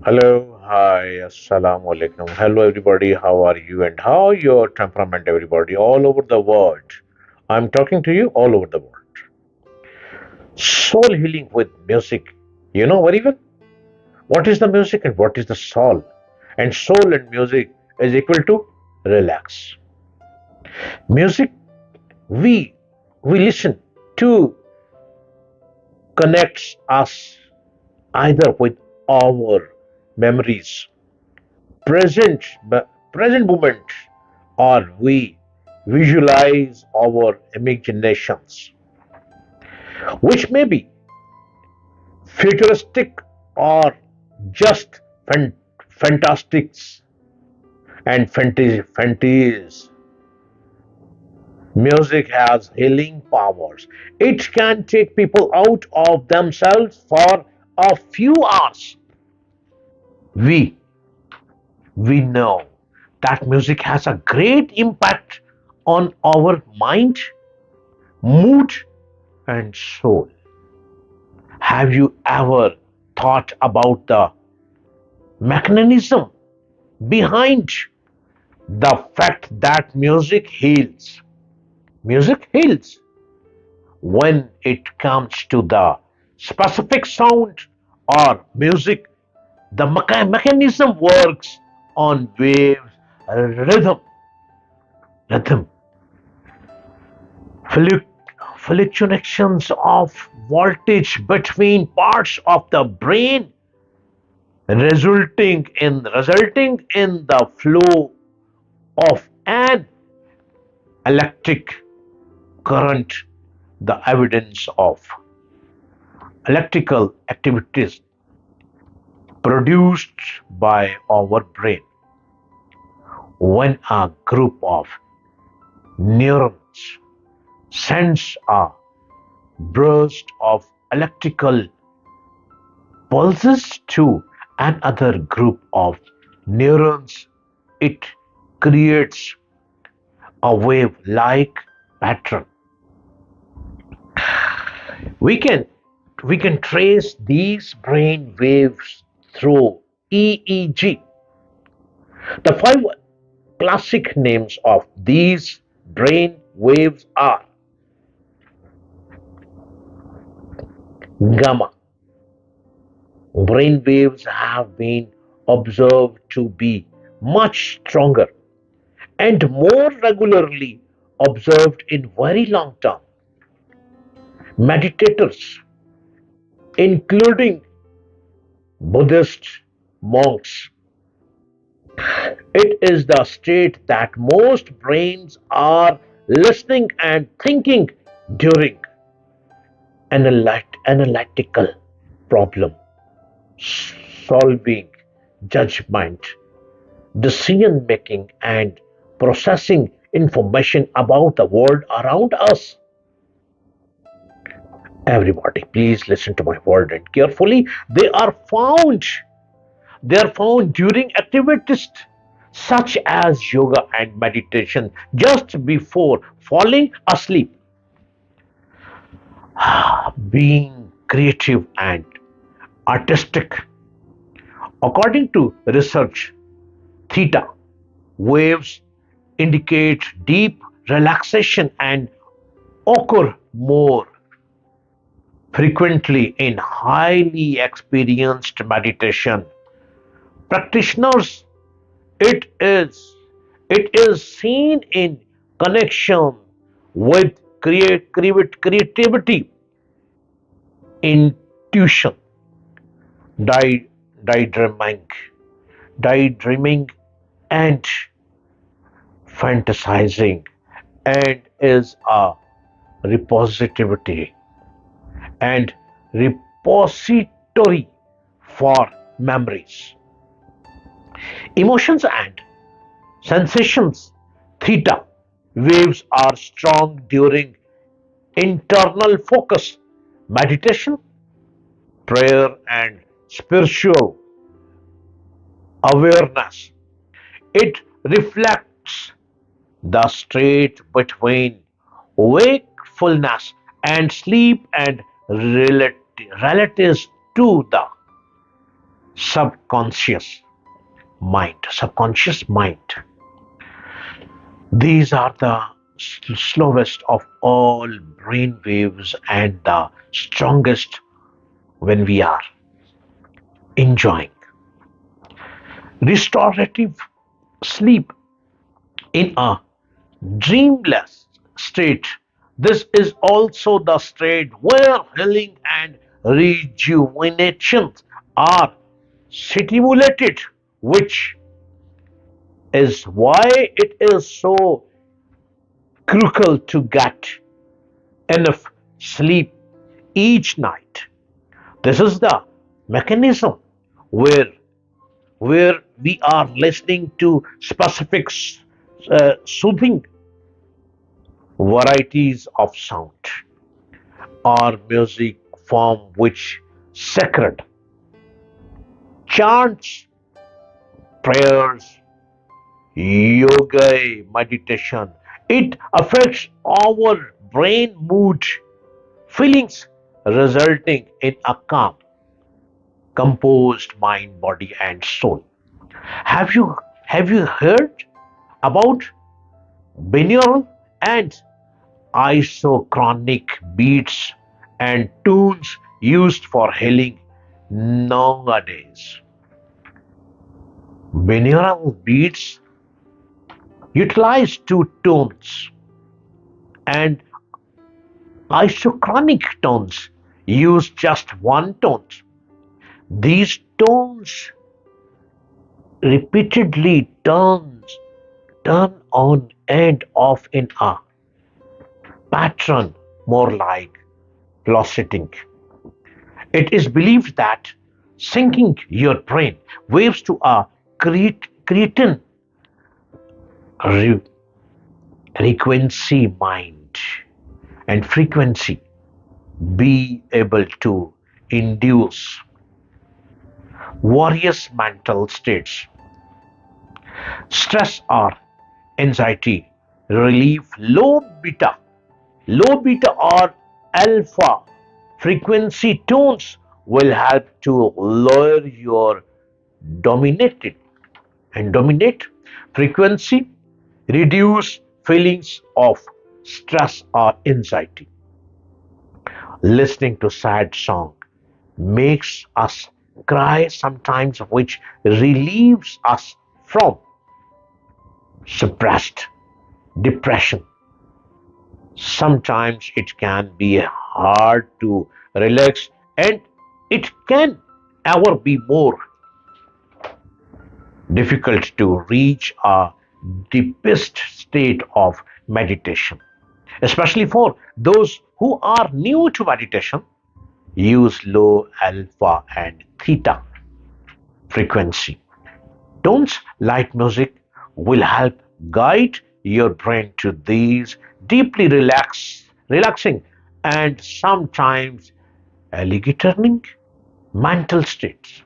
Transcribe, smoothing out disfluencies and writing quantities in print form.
Hello, hi, assalamu alaikum. Hello, everybody. How are you and how your temperament, everybody, all over the world? I'm talking to you all over the world. Soul healing with music. You know very well what is the music and what is the soul. And soul and music is equal to relax. Music we listen to connects us either with our memories present present moment or we visualize our imaginations which may be futuristic or just fantastics and fantasies. Music has healing powers. It can take people out of themselves for a few hours. We we know that music has a great impact on our mind, mood, and soul. Have you ever thought about the mechanism behind the fact that music heals? Music heals when it comes to the specific sound or music. The mechanism works on waves, rhythm, rhythm fluc- fluctuations of voltage between parts of the brain resulting in the flow of an electric current. The evidence of electrical activities produced by our brain when a group of neurons sends a burst of electrical pulses to another group of neurons. It creates a wave-like pattern. We can we can trace these brain waves through EEG. The five classic names of these brain waves are gamma. Brain waves have been observed to be much stronger and more regularly observed in very long term. Meditators, including Buddhist monks, it is the state that most brains are listening and thinking during analytical problem solving, judgment, decision making, and processing information about the world around us. Everybody, please listen to my word and carefully. They are found during activities such as yoga and meditation just before falling asleep. Being creative and artistic. According to research, theta waves indicate deep relaxation and occur more frequently in highly experienced meditation practitioners. It is it is seen in connection with creativity, intuition, day, daydreaming, daydreaming, and fantasizing, and is a repository and repository for memories, emotions, and sensations. Theta waves are strong during internal focus, meditation, prayer, and spiritual awareness. It reflects the state between wakefulness and sleep and relates to the subconscious subconscious mind. These are the slowest of all brain waves and the strongest when we are enjoying restorative sleep in a dreamless state. This is also the state where healing and rejuvenation are stimulated, which is why it is so crucial to get enough sleep each night. This is the mechanism where we are listening to specific soothing varieties of sound or music form which sacred chants, prayers, yoga, meditation. It affects our brain mood, feelings, resulting in a calm, composed mind, body, and soul. Have you heard about binaural and isochronic beats and tunes used for healing nowadays? Binaural beats utilize two tones and isochronic tones use just one tone. These tones repeatedly turn on and off in a pattern more like pulsating. It is believed that syncing your brain waves to a cretin re- frequency mind and frequency be able to induce various mental states, stress or anxiety, relief, low beta or alpha frequency tones will help to lower your dominated and dominate frequency, reduce feelings of stress or anxiety. Listening to sad song makes us cry sometimes, which relieves us from suppressed depression. Sometimes it can be hard to relax, and it can ever be more difficult to reach a deepest state of meditation, especially for those who are new to meditation. Use low alpha and theta frequency tones. Light music will help guide your brain to these deeply relaxing and sometimes alligatorning mental states.